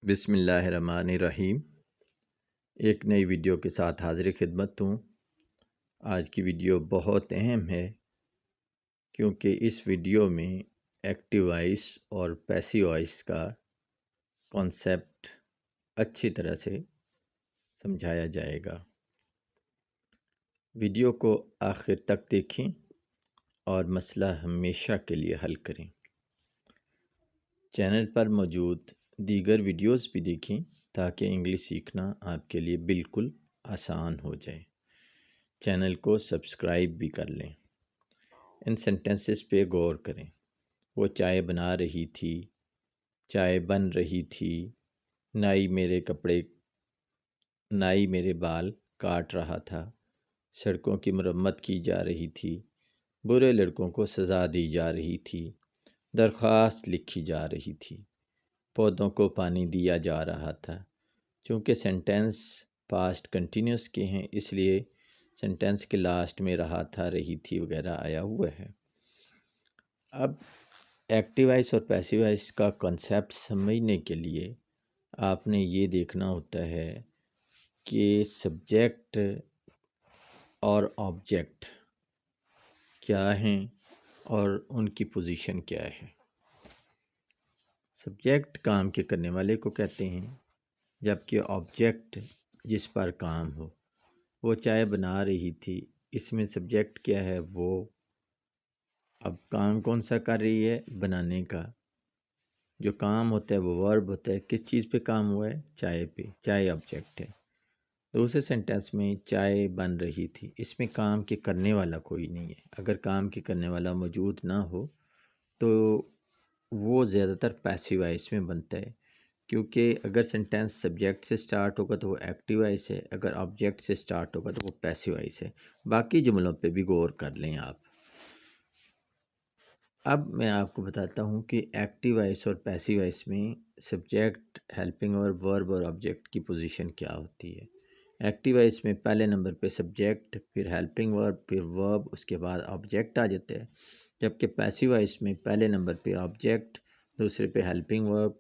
بسم اللہ الرحمن الرحیم۔ ایک نئی ویڈیو کے ساتھ حاضر خدمت ہوں۔ آج کی ویڈیو بہت اہم ہے کیونکہ اس ویڈیو میں ایکٹیو وائس اور پیسیو وائس کا کانسیپٹ اچھی طرح سے سمجھایا جائے گا۔ ویڈیو کو آخر تک دیکھیں اور مسئلہ ہمیشہ کے لیے حل کریں۔ چینل پر موجود دیگر ویڈیوز بھی دیکھیں تاکہ انگلش سیکھنا آپ کے لیے بالکل آسان ہو جائے۔ چینل کو سبسکرائب بھی کر لیں۔ ان سینٹنسز پہ غور کریں۔ وہ چائے بنا رہی تھی، چائے بن رہی تھی، نائی میرے بال کاٹ رہا تھا، سڑکوں کی مرمت کی جا رہی تھی، برے لڑکوں کو سزا دی جا رہی تھی، درخواست لکھی جا رہی تھی، پودوں کو پانی دیا جا رہا تھا۔ چونکہ سینٹنس پاسٹ کنٹینیوس کے ہیں اس لیے سینٹنس کے لاسٹ میں رہا تھا، رہی تھی وغیرہ آیا ہوا ہے۔ اب ایکٹیو وائس اور پیسیو وائس کا کنسیپٹ سمجھنے کے لیے آپ نے یہ دیکھنا ہوتا ہے کہ سبجیکٹ اور آبجیکٹ کیا ہیں اور ان کی پوزیشن کیا ہے۔ سبجیکٹ کام کے کرنے والے کو کہتے ہیں، جبکہ آبجیکٹ جس پر کام ہو۔ وہ چائے بنا رہی تھی، اس میں سبجیکٹ کیا ہے؟ وہ اب کام کون سا کر رہی ہے؟ بنانے کا۔ جو کام ہوتا ہے وہ ورب ہوتا ہے۔ کس چیز پہ کام ہوا ہے؟ چائے پہ۔ چائے آبجیکٹ ہے۔ دوسرے سینٹنس میں چائے بن رہی تھی، اس میں کام کے کرنے والا کوئی نہیں ہے۔ اگر کام کے کرنے والا موجود نہ ہو تو وہ زیادہ تر پیسیو وائس میں بنتا ہے، کیونکہ اگر سینٹنس سبجیکٹ سے سٹارٹ ہوگا تو وہ ایکٹیو وائس ہے، اگر آبجیکٹ سے سٹارٹ ہوگا تو وہ پیسیو وائس ہے۔ باقی جملوں پہ بھی غور کر لیں آپ۔ اب میں آپ کو بتاتا ہوں کہ ایکٹیو وائس اور پیسیو وائس میں سبجیکٹ، ہیلپنگ ورب اور آبجیکٹ کی پوزیشن کیا ہوتی ہے۔ ایکٹیو وائس میں پہلے نمبر پہ سبجیکٹ، پھر ہیلپنگ ورب، پھر ورب، اس کے بعد آبجیکٹ آ جاتا ہے، جبکہ پیسیو وائس میں پہلے نمبر پہ آبجیکٹ، دوسرے پہ ہیلپنگ ورب،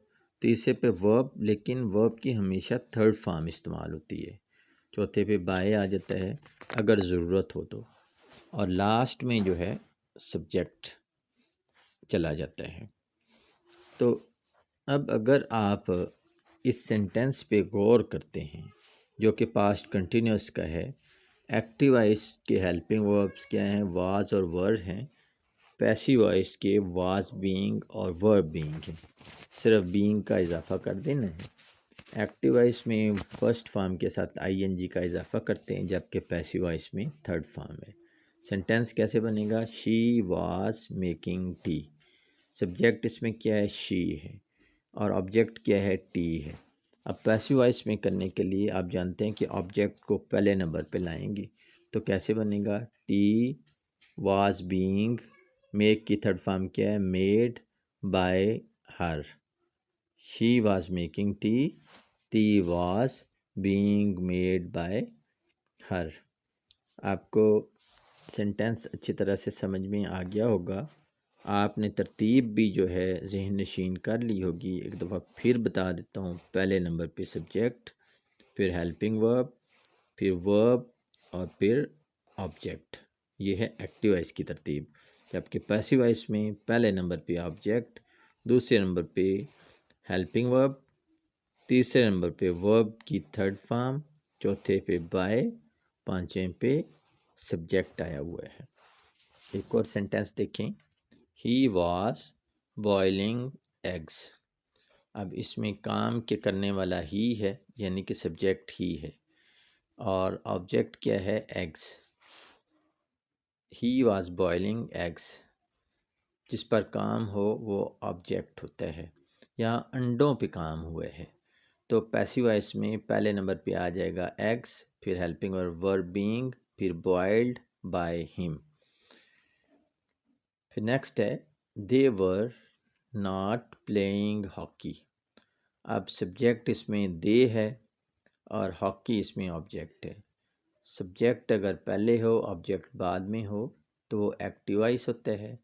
تیسرے پہ ورب، لیکن ورب کی ہمیشہ تھرڈ فارم استعمال ہوتی ہے، چوتھے پہ بائے آ جاتا ہے اگر ضرورت ہو تو، اور لاسٹ میں جو ہے سبجیکٹ چلا جاتا ہے۔ تو اب اگر آپ اس سینٹنس پہ غور کرتے ہیں جو کہ پاسٹ کنٹینیوس کا ہے، ایکٹیو وائس کے ہیلپنگ وربس کیا ہیں؟ واز اور ور ہیں۔ پیسیو وائس کے واز بینگ اور ورب بینگ ہیں، صرف بینگ کا اضافہ کر دینا ہے۔ ایکٹیو وائس میں فرسٹ فارم کے ساتھ آئی این جی کا اضافہ کرتے ہیں، جبکہ پیسیو وائس میں تھرڈ فارم ہے۔ سینٹنس کیسے بنے گا؟ She was making tea. Subject اس میں کیا ہے؟ شی ہے، اور آبجیکٹ کیا ہے؟ ٹی ہے۔ اب پیسیو وائس میں کرنے کے لیے آپ جانتے ہیں کہ آبجیکٹ کو پہلے نمبر پہ لائیں گے، تو کیسے بنے گا؟ ٹی واز بینگ، میک کی تھرڈ فارم کیا ہے؟ Made by her. She was making T, T was being made by her. آپ کو سینٹنس اچھی طرح سے سمجھ میں آ گیا ہوگا۔ آپ نے ترتیب بھی جو ہے ذہن نشین کر لی ہوگی۔ ایک دفعہ پھر بتا دیتا ہوں۔ پہلے نمبر پہ سبجیکٹ، پھر ہیلپنگ ورب، پھر ورب اور پھر آبجیکٹ۔ یہ ہے ایکٹیو وائس کی ترتیب، جبکہ پیسیو وائس میں پہلے نمبر پہ آبجیکٹ، دوسرے نمبر پہ ہیلپنگ ورب، تیسرے نمبر پہ ورب کی تھرڈ فارم، چوتھے پہ بائی، پانچویں پہ سبجیکٹ آیا ہوا ہے۔ ایک اور سینٹنس دیکھیں۔ He was boiling eggs. اب اس میں کام کے کرنے والا ہی ہے، یعنی کہ سبجیکٹ ہی ہے، اور آبجیکٹ کیا ہے؟ Eggs. He was boiling eggs, جس پر کام ہو وہ آبجیکٹ ہوتا ہے۔ یہاں انڈوں پہ کام ہوا ہے، تو پیسیو وائس میں پہلے نمبر پہ آ جائے گا ایگز، پھر ہیلپنگ اور ورب بینگ، پھر بوائلڈ بائی ہم۔ پھر نیکسٹ ہے دے ور ناٹ پلینگ ہاکی۔ اب سبجیکٹ اس میں دے ہے اور ہاکی اس میں آبجیکٹ ہے۔ سبجیکٹ اگر پہلے ہو، آبجیکٹ بعد میں ہو تو وہ ایکٹیو وائس ہوتا ہے۔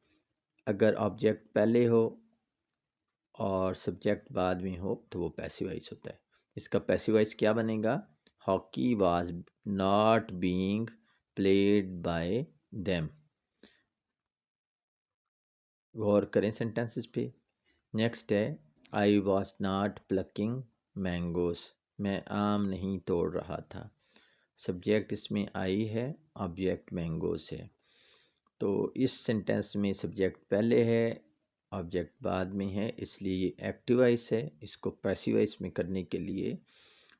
اگر آبجیکٹ پہلے ہو اور سبجیکٹ بعد میں ہو تو وہ پیسیو وائس ہوتا ہے. اس کا پیسیو وائس کیا بنے گا؟ Hockey was not being played by them. غور کریں سینٹینسز پہ. نیکسٹ ہے I was not plucking mangoes. میں آم نہیں توڑ رہا تھا. سبجیکٹ اس میں آئی ہے، آبجیکٹ مینگوز ہے. تو اس سینٹینس میں سبجیکٹ پہلے ہے، آبجیکٹ بعد میں ہے، اس لیے یہ ایکٹیو وائس ہے. اس کو پیسیو وائس میں کرنے کے لیے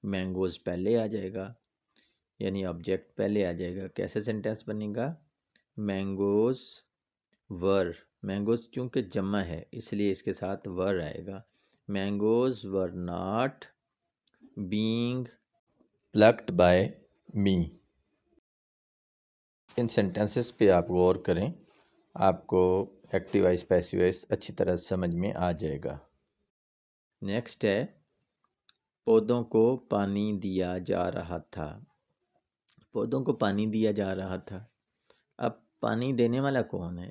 مینگوز پہلے آ جائے گا، یعنی آبجیکٹ پہلے آ جائے گا. کیسے سینٹینس بنے گا؟ مینگوز ور. مینگوز چونکہ جمع ہے اس لیے اس کے ساتھ ور آئے گا. Mangoes were not being plucked by me. ان سینٹینسز پہ آپ غور کریں، آپ کو ایکٹیو وائس پیسیو وائس اچھی طرح سمجھ میں آ جائے گا. نیکسٹ ہے پودوں کو پانی دیا جا رہا تھا. پودوں کو پانی دیا جا رہا تھا. اب پانی دینے والا کون ہے؟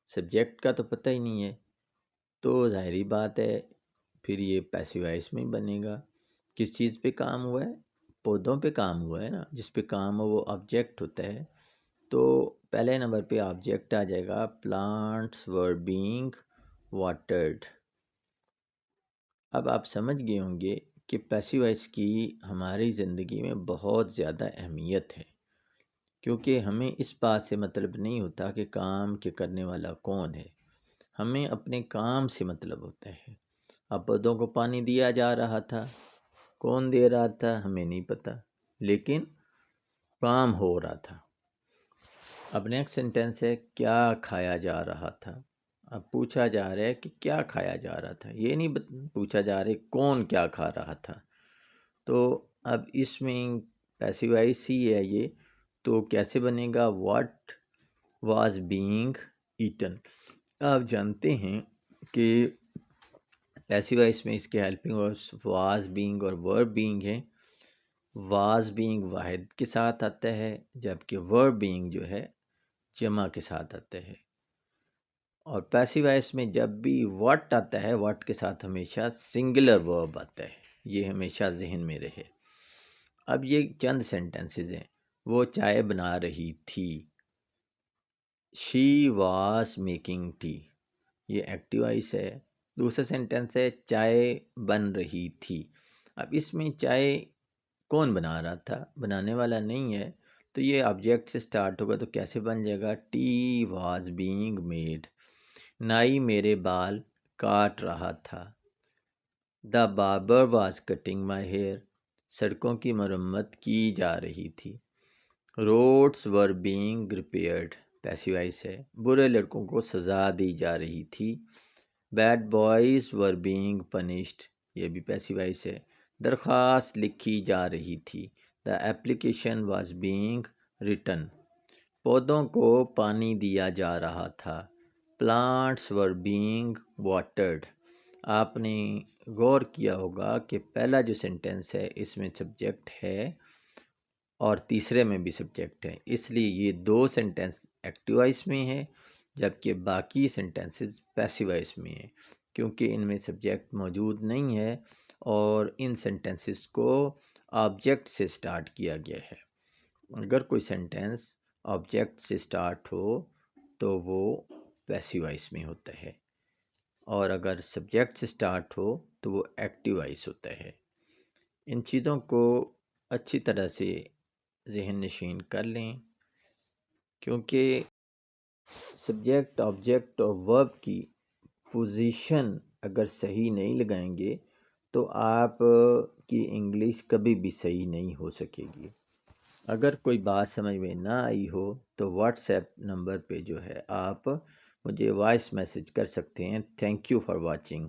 سبجیکٹ کا تو پتہ ہی نہیں ہے، تو ظاہری بات ہے پھر یہ پیسیو وائس میں بنے گا. کس چیز پہ کام ہوا ہے؟ پودوں پہ کام ہوا ہے نا. جس پہ کام ہو وہ آبجیکٹ ہوتا ہے. تو پہلے نمبر پہ آبجیکٹ آ جائے گا پلانٹس ور بینگ واٹرڈ. اب آپ سمجھ گئے ہوں گے کہ پیسیو وائس کی ہماری زندگی میں بہت زیادہ اہمیت ہے، کیونکہ ہمیں اس بات سے مطلب نہیں ہوتا کہ کام کے کرنے والا کون ہے، ہمیں اپنے کام سے مطلب ہوتا ہے. اب پودوں کو پانی دیا جا رہا تھا، کون دے رہا تھا ہمیں نہیں پتہ، لیکن کام ہو رہا تھا. اب نیکسٹ سینٹینس ہے کیا کھایا جا رہا تھا. اب پوچھا جا رہا ہے کہ کیا کھایا جا رہا تھا، یہ نہیں پوچھا جا رہا ہے کون کیا کھا رہا تھا. تو اب اس میں پیسیو وائس ہی ہے یہ، تو کیسے بنے گا؟ What was being eaten. آپ جانتے ہیں کہ پیسیو وائس میں اس کے ہیلپنگ وربس واز بینگ اور ورب بینگ ہیں. واز بینگ واحد کے ساتھ آتا ہے، جبکہ ورب بینگ جو ہے جمع کے ساتھ آتا ہے. اور پیسیو وائس میں جب بھی واٹ آتا ہے، واٹ کے ساتھ ہمیشہ سنگولر ورب آتا ہے. یہ ہمیشہ ذہن میں رہے. اب یہ چند سینٹینسز ہیں. وہ چائے بنا رہی تھی. شی واز میکنگ ٹی. یہ ایکٹیو وائس ہے. دوسرا سینٹینس ہے چائے بن رہی تھی. اب اس میں چائے کون بنا رہا تھا؟ بنانے والا نہیں ہے، تو یہ آبجیکٹ سے سٹارٹ ہوگا تو کیسے بن جائے گا؟ Tea was being made. نائی میرے بال کاٹ رہا تھا. The barber was cutting my hair. سڑکوں کی مرمت کی جا رہی تھی. Roads were being repaired. Passive voice ہے. برے لڑکوں کو سزا دی جا رہی تھی. Bad boys were being punished. یہ بھی پیسیو وائس ہے. درخواست لکھی جا رہی تھی. The application was being written. پودوں کو پانی دیا جا رہا تھا. Plants were being watered. آپ نے غور کیا ہوگا کہ پہلا جو سینٹینس ہے اس میں سبجیکٹ ہے اور تیسرے میں بھی سبجیکٹ ہے، اس لیے یہ دو سینٹینس ایکٹیو وائس میں ہے، جبکہ باقی سینٹینسز پیسیو وائس میں ہیں، کیونکہ ان میں سبجیکٹ موجود نہیں ہے اور ان سینٹینسز کو آبجیکٹ سے سٹارٹ کیا گیا ہے. اگر کوئی سینٹینس آبجیکٹ سے سٹارٹ ہو تو وہ پیسیو وائس میں ہوتا ہے، اور اگر سبجیکٹ سے سٹارٹ ہو تو وہ ایکٹیو وائس ہوتا ہے. ان چیزوں کو اچھی طرح سے ذہن نشین کر لیں، کیونکہ سبجیکٹ آبجیکٹ اور ورب کی پوزیشن اگر صحیح نہیں لگائیں گے تو آپ کی انگلش کبھی بھی صحیح نہیں ہو سکے گی. اگر کوئی بات سمجھ میں نہ آئی ہو تو واٹس ایپ نمبر پہ جو ہے آپ مجھے وائس میسج کر سکتے ہیں. Thank you for watching.